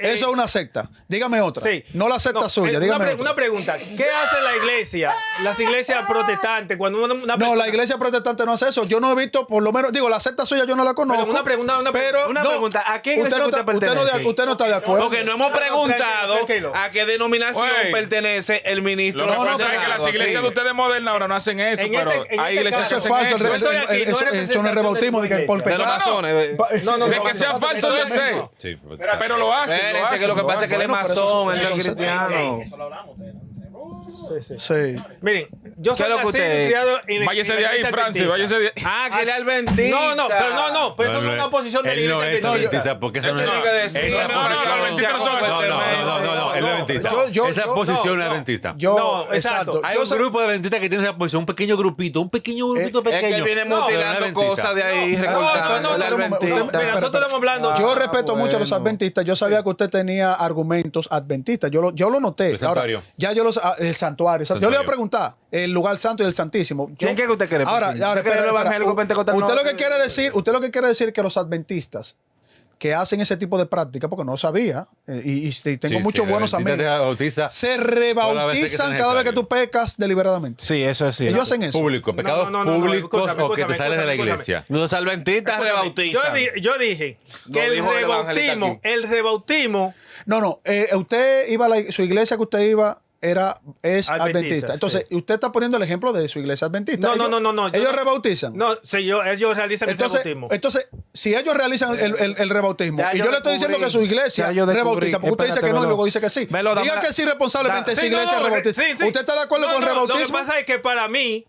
es una secta. Dígame otra. Sí. No la secta suya, dígame otra. una pregunta. ¿Qué hace la iglesia, las iglesias protestantes, cuando una No, persona... la iglesia protestante no hace eso. Yo no he visto, por lo menos, la secta suya yo no la conozco. Pero una pregunta, pero Una no, pregunta, ¿a qué iglesia usted no usted está- pertenece? usted no está de acuerdo. Porque no hemos preguntado tranquilo. a qué denominación Güey. pertenece el ministro. Lo que No, pasa es que Senado las iglesias aquí. de ustedes modernas ahora no hacen eso, En pero este hay iglesias caso que Eso es hacen falso. Yo eso. estoy aquí, no Eso no es rebautismo de que por De los pecado. masones. No, De que sea falso, yo sé. Sí, Pero lo hacen. Espérense, que lo que pasa es que él es Bueno, pero masón, él eso no es son- cristiano. Sí. Miren, yo ¿Qué soy es lo que nacido usted- y criado en Váyese en de la ahí, iglesia Francis, adventista. váyese de ahí. Ah, que era adventista. Pero eso no es una posición de la Él no iglesia es adventista. adventista porque eso no Él tiene que es. decir, Esa no, no, posición. no, adventista no son No, él no es adventista. Esa posición es adventista. No, exacto. Hay un grupo de adventistas que tiene esa posición, un pequeño grupito Es que pequeño. él viene No, pero no es mutilando adventista. cosas de ahí, No, recortando. Él es pero un momento, adventista. usted- Mira, nosotros estamos hablando... Yo respeto mucho a los bueno. adventistas. Yo sabía que usted tenía argumentos adventistas. Yo lo noté. El santuario. Ya yo el santuario. Yo le voy a preguntar el lugar santo y el santísimo. ¿Quién cree que usted quiere? Ahora, ¿Usted cree que el evangélico pentecostal usted no- lo que quiere decir es que los adventistas que hacen ese tipo de práctica, porque no lo sabía, y tengo Sí, muchos sí, buenos el adventista amigos, te bautiza se todas las veces que rebautizan sea cada vez que necesario. tú pecas deliberadamente. Sí, eso es cierto. Ellos hacen eso. Público, pecados públicos o que te sales de la iglesia. Los adventistas rebautizan. Yo dije Lo que dijo el evangelista aquí. el rebautismo No, usted iba a su iglesia que usted iba es Adventista, adventista. Entonces, usted está poniendo el ejemplo de su iglesia adventista. No, Ellos- no. yo Ellos no- rebautizan. No, sí, ellos realizan el rebautismo. Entonces, si ellos realizan el rebautismo, Ya y yo yo le estoy diciendo descubrí. que su iglesia Ya yo descubrí. rebautiza, porque usted dice Espérate, que no y Velo. luego dice que sí. Velo, dame Diga la- que sí responsablemente esa Sí, iglesia no, rebautiza. sí. ¿Usted está de acuerdo No, con el no, rebautismo? Lo que pasa es que para mí,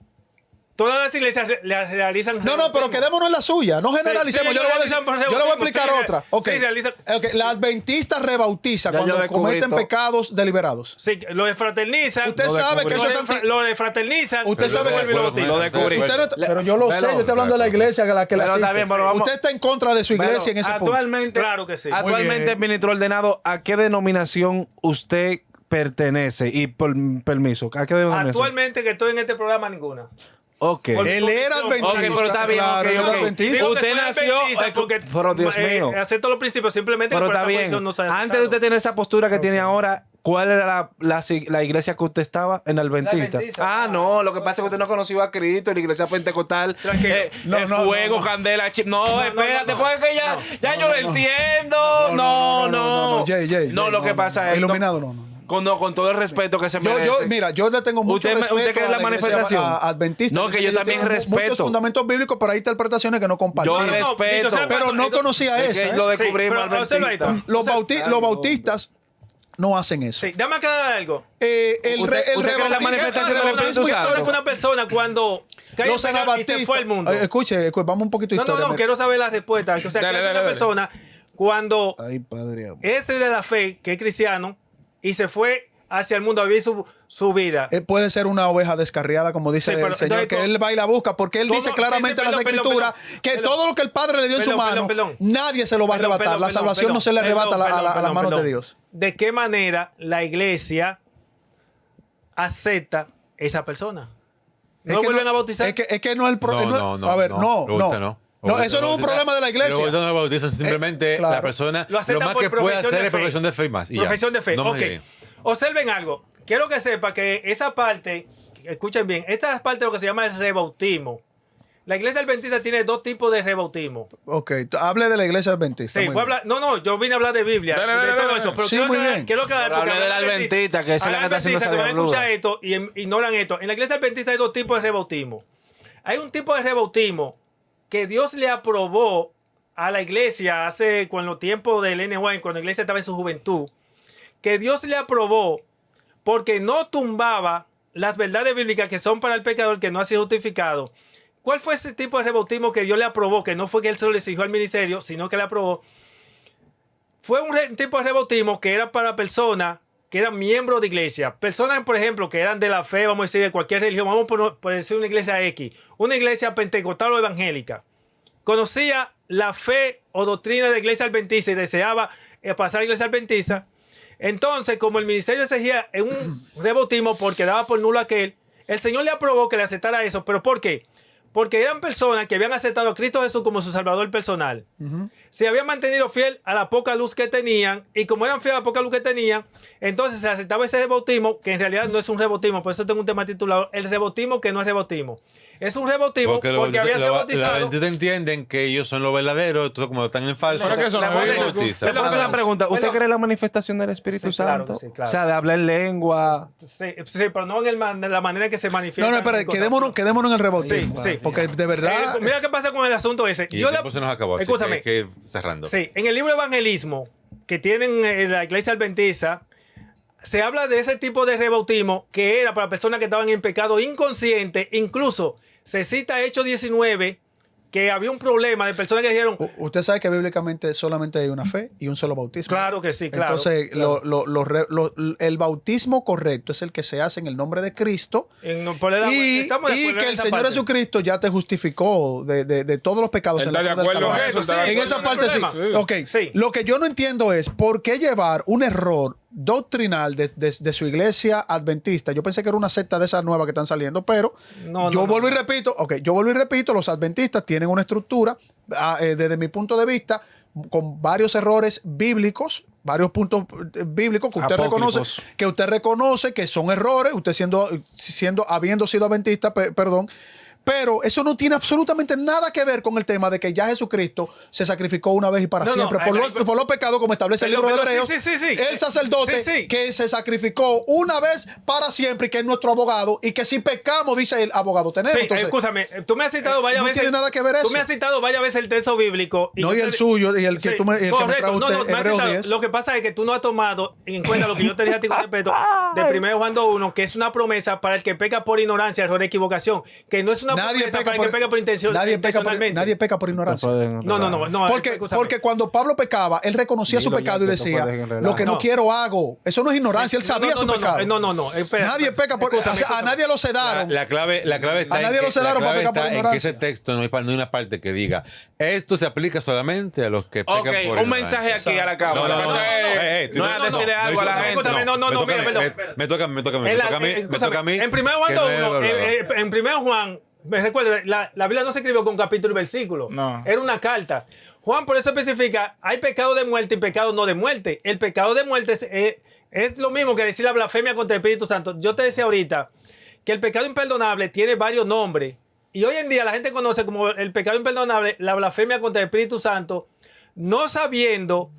todas las iglesias realizan No, pero rebautismo. quedémonos en la suya. No generalicemos. sí, yo, le voy a realizan por yo le voy a rebautismo, explicar sí, otra. Ok. sí, realizan- Ok, la adventista rebautiza Ya yo cuando descubrí cometen todo. pecados deliberados. Sí, lo defraternizan. Usted Lo sabe que descubrí. eso es anti... Lo defraternizan. Usted luego sabe que- vuelven y lo Lo bautizan. descubrí. Usted no está- pero yo lo Velo. sé, yo estoy hablando de la iglesia que la Pero asiste. está bien, pero vamos- Usted está en contra de su iglesia en ese punto. Actualmente, Claro que sí. Muy Actualmente, bien. ministro ordenado, ¿a qué denominación usted pertenece? Y por permiso, ¿a qué denominación? Actualmente que estoy en este programa, ninguna. Ok. Por Él era convicción. adventista. Ok, pero está bien, claro, ok, él era ok. adventista. Digo que Usted soy nació, adventista porque pero Dios mío. acepto los principios simplemente Pero que por está esta bien. posición no se ha Antes de aceptado. usted tener esa postura que tiene ahora, ¿cuál era la iglesia que usted estaba en Adventista? La Adventista. No, lo que pasa es que usted no conoció a Cristo, la iglesia pentecostal. Tranquilo. Fuego, candela, chip. No, espérate, no. porque que ya yo lo entiendo. No. Jay, No, lo que pasa es. Iluminado, no. Con todo el respeto que se merece. Mira, yo le tengo mucho respeto ¿Usted cree a la iglesia manifestación? adventista. No, que yo también tengo respeto. muchos fundamentos bíblicos, pero hay interpretaciones que no compartimos. Yo respeto. dicho sea de Pero paso, no esto- conocía Es esa. que ¿eh? lo Sí, descubrimos pero observa adventista. esto. Los bautistas no hacen eso. Sí, dame aclarar algo. El ¿Usted cree la rebautismo- manifestación el del Espíritu rebautismo Santo? Ahora que una persona cuando cae Los en pecado y se anabaptistas. fue al mundo. Escuche, vamos un poquito de No, historia. mira. quiero saber la respuesta. O sea, Dale, que es dale, una dale. persona cuando Ay, padre. amor. es de la fe, que es cristiano, y se fue hacia el mundo a vivir su vida. Puede ser una oveja descarriada, como dice Sí, pero el Señor, entonces, que él va y la busca, porque él ¿cómo? dice claramente Sí, en las perdón, escrituras que perdón. todo lo que el Padre le dio en su mano, Perdón. nadie se lo va a Perdón, arrebatar. perdón, La perdón, salvación perdón, no se le arrebata a las perdón, manos de perdón. Dios. ¿De qué manera la iglesia acepta esa persona? ¿No lo vuelven a bautizar? Es que no es el problema. A ver, Lo bautizan, no. No, eso no es un problema de la iglesia. Lo bautizan, no lo bautizan, simplemente claro. la persona Lo aceptan más por que puede profesión hacer de es fe. profesión de fe y más. y ya. Profesión de fe. No más Ok. de ahí. Observen algo. Quiero que sepa que esa parte, escuchen bien, esta es parte de lo que se llama el rebautismo. La iglesia adventista tiene dos tipos de rebautismo. Ok, hable de la iglesia adventista. Sí, muy voy a bien. hablar. No, yo vine a hablar de Biblia, Dale, de dale, todo dale. eso. Pero Sí, quiero muy aclarar, bien. quiero aclarar, Pero porque hable de la hablan adventista, que esa es la que está haciendo esa que van a diabluda. escuchar esto y ignoran esto. En la iglesia adventista hay dos tipos de rebautismo. Hay un tipo de rebautismo que Dios le aprobó a la iglesia hace, cuando los tiempos del N. White, cuando la iglesia estaba en su juventud, que Dios le aprobó porque no tumbaba las verdades bíblicas que son para el pecador que no ha sido justificado. ¿Cuál fue ese tipo de rebautismo que Dios le aprobó? Que no fue que él se lo exigió al ministerio, sino que le aprobó. Fue un tipo de rebautismo que era para personas que eran miembros de iglesia. Personas, por ejemplo, que eran de la fe, vamos a decir, de cualquier religión. Vamos por decir una iglesia X. Una iglesia pentecostal o evangélica. Conocía la fe o doctrina de la iglesia adventista y deseaba pasar a la iglesia adventista. Entonces, como el ministerio exigía un rebautismo porque daba por nulo aquel, el Señor le aprobó que le aceptara eso. ¿Pero por qué? Porque eran personas que habían aceptado a Cristo Jesús como su salvador personal. Se habían mantenido fiel a la poca luz que tenían. Y como eran fieles a la poca luz que tenían, entonces se aceptaba ese rebautismo, que en realidad no es un rebautismo. Por eso tengo un tema titulado El rebautismo que no es rebautismo. Es un rebautismo porque había sido los bautizado. adventistas entienden que ellos son los verdaderos, entonces como están en falso, Pero que eso no los es bíblico. bautizan. Le puedo hacer una pregunta. ¿Usted Perdón. cree en la manifestación del Espíritu Sí, claro Santo? que sí, claro. O sea, de hablar en lengua. Sí, pero no en la manera en que se manifiesta. No, espera, quedémonos en el rebautismo. Sí, sí. Porque de verdad. Mira qué pasa con el asunto ese. Y el tiempo se nos acabó, así Escúchame. que hay que ir cerrando. Sí, en el libro Evangelismo que tienen en la iglesia adventista, se habla de ese tipo de rebautismo que era para personas que estaban en pecado inconsciente. Incluso se cita Hechos 19, que había un problema de personas que dijeron, Usted sabe que bíblicamente solamente hay una fe y un solo bautismo. claro que sí, claro. Entonces, claro. el bautismo correcto es el que se hace en el nombre de Cristo. Y estamos de acuerdo que en el esa Señor parte. Jesucristo ya te justificó de todos los pecados. Él en está la de cruz del acuerdo en Calvario. eso, está de En acuerdo, esa no hay parte sí. problema. Ok. Sí. Lo que yo no entiendo es por qué llevar un error doctrinal de su iglesia adventista. Yo pensé que era una secta de esas nuevas que están saliendo, pero yo vuelvo y repito, los adventistas tienen una estructura, desde mi punto de vista, con varios errores bíblicos, varios puntos bíblicos Apócrifos. que usted reconoce que son errores, usted habiendo sido adventista, perdón. Pero eso no tiene absolutamente nada que ver con el tema de que ya Jesucristo se sacrificó una vez y para No, siempre por los pecados, como establece el libro de Hebreos. sí. El sacerdote que se sacrificó una vez para siempre y que es nuestro abogado y que si pecamos, dice el abogado, tenemos. Sí, Entonces, escúchame, tú me has citado varias no veces. tiene nada que ver Tú eso. me has citado varias veces el texto bíblico. No, y yo el suyo, y el que tú me, el que me correcto, trajo usted, me has Hebreos citado. 10. Lo que pasa es que tú no has tomado en cuenta lo que yo te dije a ti con respeto de 1 Juan 2:1, que es una promesa para el que peca por ignorancia, error, equivocación, que no es una promesa para el que peca por intención. Nadie peca por ignorancia. No. Porque cuando Pablo pecaba, él reconocía su pecado y decía, lo que no quiero hago. Eso no es ignorancia, él sabía su pecado. No. Nadie peca por... A nadie lo sedaron. La clave está, A nadie en lo que, sedaron la por clave pecar por está en que ignorancia. ese texto no hay una parte que diga esto se aplica solamente a los que pecan Ok, por un ignorancia. mensaje aquí a la cámara. No, es decirle algo a la gente. Me toca a mí. Me toca a mí. En 1 Juan 2:1, en 1 Juan, me recuerda, la Biblia no se escribió con capítulo y versículo. No. Era una carta. Juan por eso especifica, hay pecado de muerte y pecado no de muerte. El pecado de muerte es lo mismo que decir la blasfemia contra el Espíritu Santo. Yo te decía ahorita que el pecado imperdonable tiene varios nombres. Y hoy en día la gente conoce como el pecado imperdonable la blasfemia contra el Espíritu Santo, no sabiendo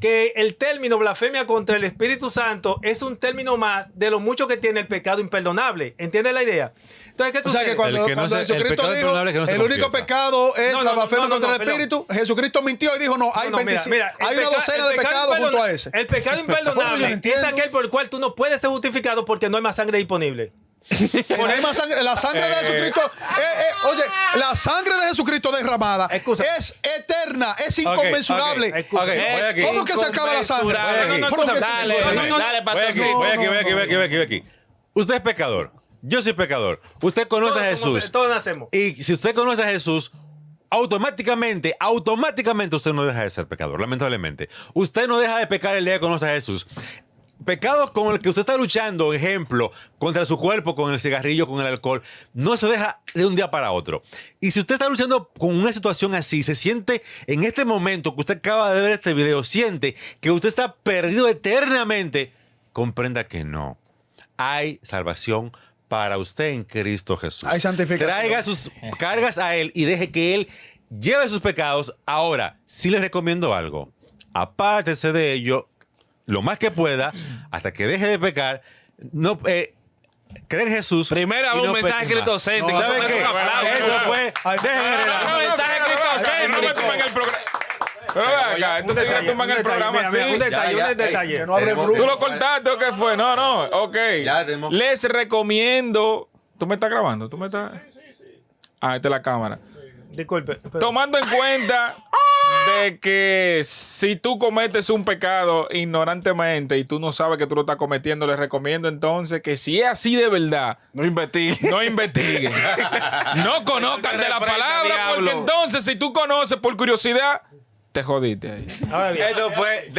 que el término blasfemia contra el Espíritu Santo es un término más de lo mucho que tiene el pecado imperdonable. ¿Entiendes la idea? Entonces, ¿qué O sea sucede? que cuando Jesucristo pecado dijo, imperdonable que no se el único confiesa. pecado es la blasfemia contra el perdón. Espíritu, Jesucristo mintió y dijo, no, hay, 25, hay una docena de pecados junto a ese. El pecado Bueno, yo imperdonable no es entiendo. aquel por el cual tú no puedes ser justificado porque no hay más sangre disponible. Por ahí más sangre, la sangre de Jesucristo, oye, la sangre de Jesucristo derramada Excusa. es eterna, es inconmensurable. Excusa. voy aquí. ¿Cómo que se acaba la sangre? Dale, Voy aquí. Usted es pecador. Yo soy pecador. Usted conoce a Jesús. Todos nacemos. Y si usted conoce a Jesús, automáticamente usted no deja de ser pecador, lamentablemente. Usted no deja de pecar el día que conoce a Jesús. Pecados con el que usted está luchando, ejemplo, contra su cuerpo, con el cigarrillo, con el alcohol, no se deja de un día para otro. Y si usted está luchando con una situación así, se siente en este momento que usted acaba de ver este video, siente que usted está perdido eternamente, comprenda que no. Hay salvación para usted en Cristo Jesús. Hay santificación. Traiga sus cargas a Él y deje que Él lleve sus pecados. Ahora, sí les recomiendo algo. Apártese de ello lo más que pueda hasta que deje de pecar. No, cree en Jesús. Primero y un no mensaje peque más. cristocéntrico. ¿Sabe Eso qué? es un aplauso. Eso fue. Dejen de relajar. Un mensaje cristocéntrico. Pero ve acá, tú te quieres tumbar en el programa así. Un detalle, Ya, un detalle. Que no abre Tenemos- brujo. ¿Tú lo cortaste o qué fue? No, ok. Ya tenemos- Les recomiendo. ¿Tú me estás grabando? ¿Tú me estás? Ah, esta es la cámara. Disculpe. pero- Tomando en cuenta de que si tú cometes un pecado ignorantemente y tú no sabes que tú lo estás cometiendo, les recomiendo entonces que si es así de verdad, No investiguen. no investiguen. No conozcan de la Reprenda, palabra, diablo. porque entonces si tú conoces por curiosidad, te jodiste ahí. Ahora bien. Esto fue.